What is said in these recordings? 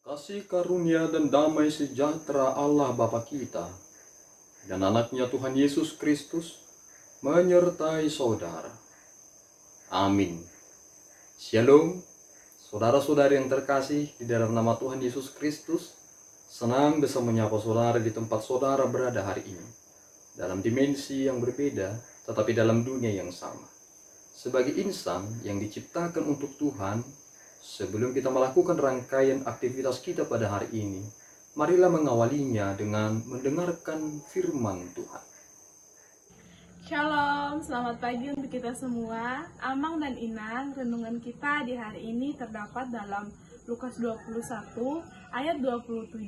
Kasih karunia dan damai sejahtera Allah Bapa kita dan anaknya Tuhan Yesus Kristus menyertai saudara. Amin. Shalom, saudara-saudari yang terkasih di dalam nama Tuhan Yesus Kristus. Senang bisa menyapa saudara di tempat saudara berada hari ini. Dalam dimensi yang berbeda, tetapi dalam dunia yang sama. Sebagai insan yang diciptakan untuk Tuhan, sebelum kita melakukan rangkaian aktivitas kita pada hari ini, marilah mengawalinya dengan mendengarkan firman Tuhan. Shalom, selamat pagi untuk kita semua. Amang dan Inang, renungan kita di hari ini terdapat dalam Lukas 21 ayat 27.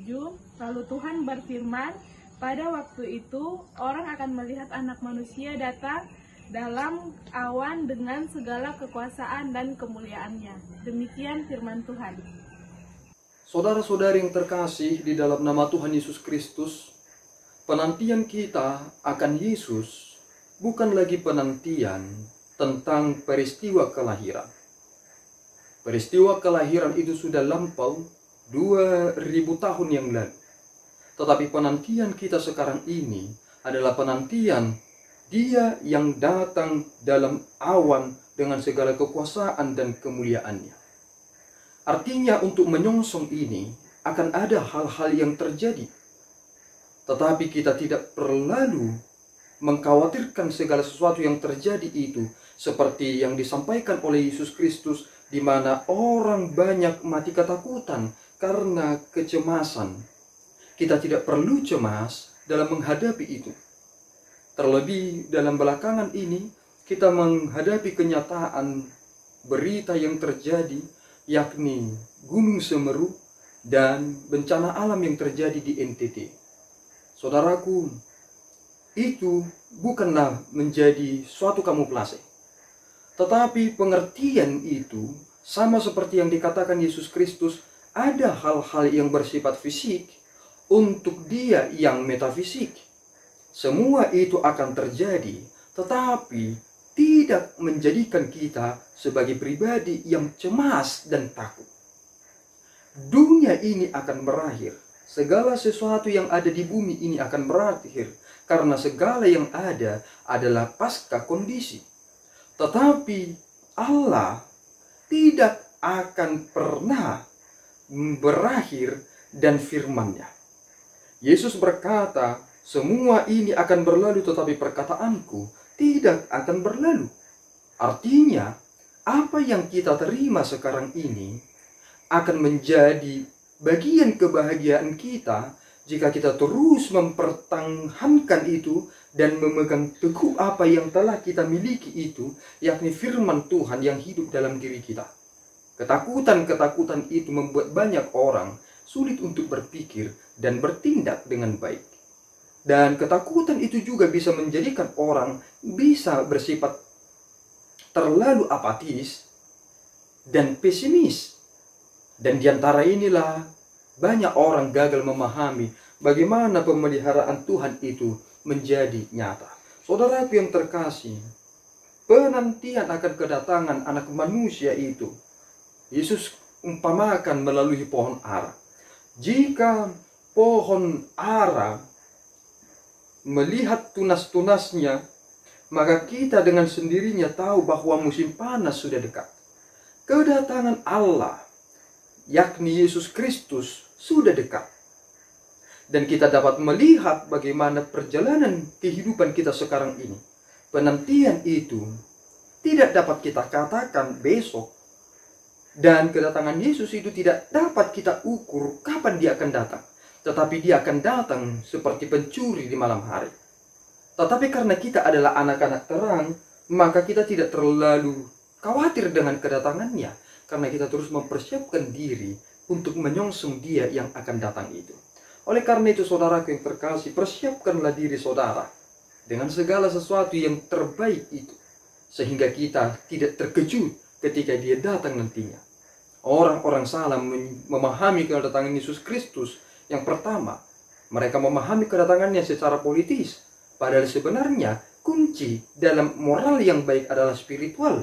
Lalu Tuhan berfirman, pada waktu itu orang akan melihat Anak Manusia datang dalam awan dengan segala kekuasaan dan kemuliaannya. Demikian firman Tuhan. Saudara-saudari yang terkasih di dalam nama Tuhan Yesus Kristus, penantian kita akan Yesus bukan lagi penantian tentang peristiwa kelahiran. Peristiwa kelahiran itu sudah lampau 2000 tahun yang lalu. Tetapi penantian kita sekarang ini adalah penantian Dia yang datang dalam awan dengan segala kekuasaan dan kemuliaannya. Artinya untuk menyongsong ini akan ada hal-hal yang terjadi. Tetapi kita tidak perlu mengkhawatirkan segala sesuatu yang terjadi itu, seperti yang disampaikan oleh Yesus Kristus, di mana orang banyak mati ketakutan karena kecemasan. Kita tidak perlu cemas dalam menghadapi itu. Terlebih dalam belakangan ini, kita menghadapi kenyataan berita yang terjadi, yakni Gunung Semeru dan bencana alam yang terjadi di NTT. Saudaraku, itu bukanlah menjadi suatu kamuflase. Tetapi pengertian itu sama seperti yang dikatakan Yesus Kristus, ada hal-hal yang bersifat fisik untuk Dia yang metafisik. Semua itu akan terjadi, tetapi tidak menjadikan kita sebagai pribadi yang cemas dan takut. Dunia ini akan berakhir. Segala sesuatu yang ada di bumi ini akan berakhir, karena segala yang ada adalah pasca kondisi. Tetapi Allah tidak akan pernah berakhir dan firman-Nya. Yesus berkata, semua ini akan berlalu tetapi perkataanku tidak akan berlalu. Artinya, apa yang kita terima sekarang ini akan menjadi bagian kebahagiaan kita jika kita terus mempertahankan itu dan memegang teguh apa yang telah kita miliki itu, yakni firman Tuhan yang hidup dalam diri kita. Ketakutan-ketakutan itu membuat banyak orang sulit untuk berpikir dan bertindak dengan baik. Dan ketakutan itu juga bisa menjadikan orang bisa bersifat terlalu apatis dan pesimis. Dan diantara inilah banyak orang gagal memahami bagaimana pemeliharaan Tuhan itu menjadi nyata. Saudaraku yang terkasih, penantian akan kedatangan Anak Manusia itu, Yesus umpamakan melalui pohon ara. Jika pohon ara melihat tunas-tunasnya, maka kita dengan sendirinya tahu bahwa musim panas sudah dekat. Kedatangan Allah, yakni Yesus Kristus, sudah dekat. Dan kita dapat melihat bagaimana perjalanan kehidupan kita sekarang ini. Penantian itu tidak dapat kita katakan besok. Dan kedatangan Yesus itu tidak dapat kita ukur kapan Dia akan datang. Tetapi Dia akan datang seperti pencuri di malam hari. Tetapi karena kita adalah anak-anak terang, maka kita tidak terlalu khawatir dengan kedatangannya. Karena kita terus mempersiapkan diri untuk menyongsong Dia yang akan datang itu. Oleh karena itu, saudaraku yang terkasih, persiapkanlah diri saudara dengan segala sesuatu yang terbaik itu. Sehingga kita tidak terkejut ketika Dia datang nantinya. Orang-orang salah memahami kedatangan Yesus Kristus. Yang pertama, mereka memahami kedatangannya secara politis. Padahal sebenarnya kunci dalam moral yang baik adalah spiritual.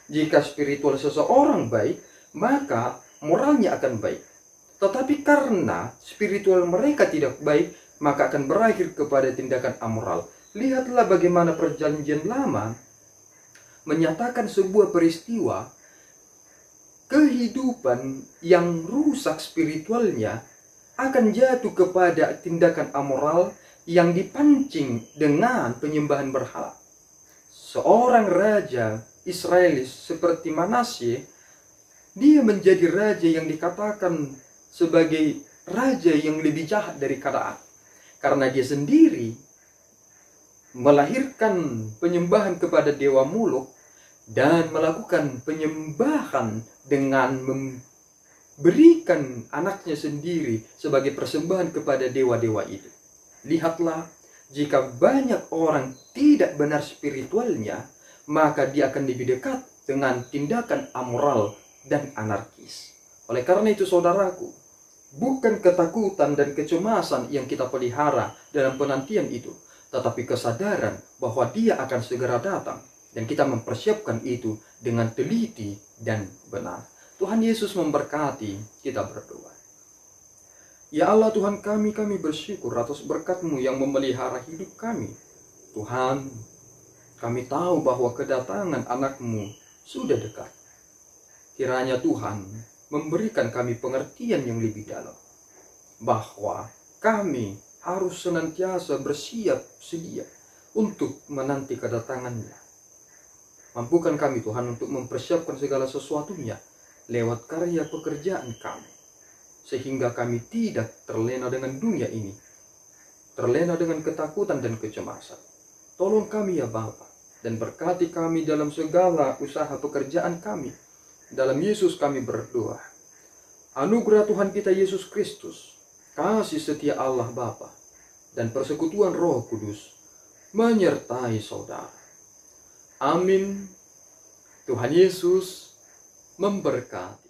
Jika spiritual seseorang baik, maka moralnya akan baik. Tetapi karena spiritual mereka tidak baik, maka akan berakhir kepada tindakan amoral. Lihatlah bagaimana perjanjian lama menyatakan sebuah peristiwa kehidupan yang rusak spiritualnya akan jatuh kepada tindakan amoral yang dipancing dengan penyembahan berhala. Seorang raja Israelis seperti Manasye, dia menjadi raja yang dikatakan sebagai raja yang lebih jahat dari Kanaan, karena dia sendiri melahirkan penyembahan kepada dewa Molok dan melakukan penyembahan dengan memberikan anaknya sendiri sebagai persembahan kepada dewa-dewa itu. Lihatlah, jika banyak orang tidak benar spiritualnya, maka dia akan lebih dekat dengan tindakan amoral dan anarkis. Oleh karena itu saudaraku, bukan ketakutan dan kecemasan yang kita pelihara dalam penantian itu, tetapi kesadaran bahwa dia akan segera datang, dan kita mempersiapkan itu dengan teliti dan benar. Tuhan Yesus memberkati. Kita berdoa. Ya Allah Tuhan kami bersyukur atas berkat-Mu yang memelihara hidup kami. Tuhan, kami tahu bahwa kedatangan anak-Mu sudah dekat. Kiranya Tuhan memberikan kami pengertian yang lebih dalam, bahwa kami harus senantiasa bersiap sedia untuk menanti kedatangan-Nya. Mampukan kami Tuhan untuk mempersiapkan segala sesuatunya lewat karya pekerjaan kami, sehingga kami tidak terlena dengan dunia ini, terlena dengan ketakutan dan kecemasan. Tolong kami ya Bapa, dan berkati kami dalam segala usaha pekerjaan kami. Dalam Yesus kami berdoa. Anugerah Tuhan kita Yesus Kristus, kasih setia Allah Bapa, dan persekutuan Roh Kudus menyertai saudara. Amin. Tuhan Yesus memberkati.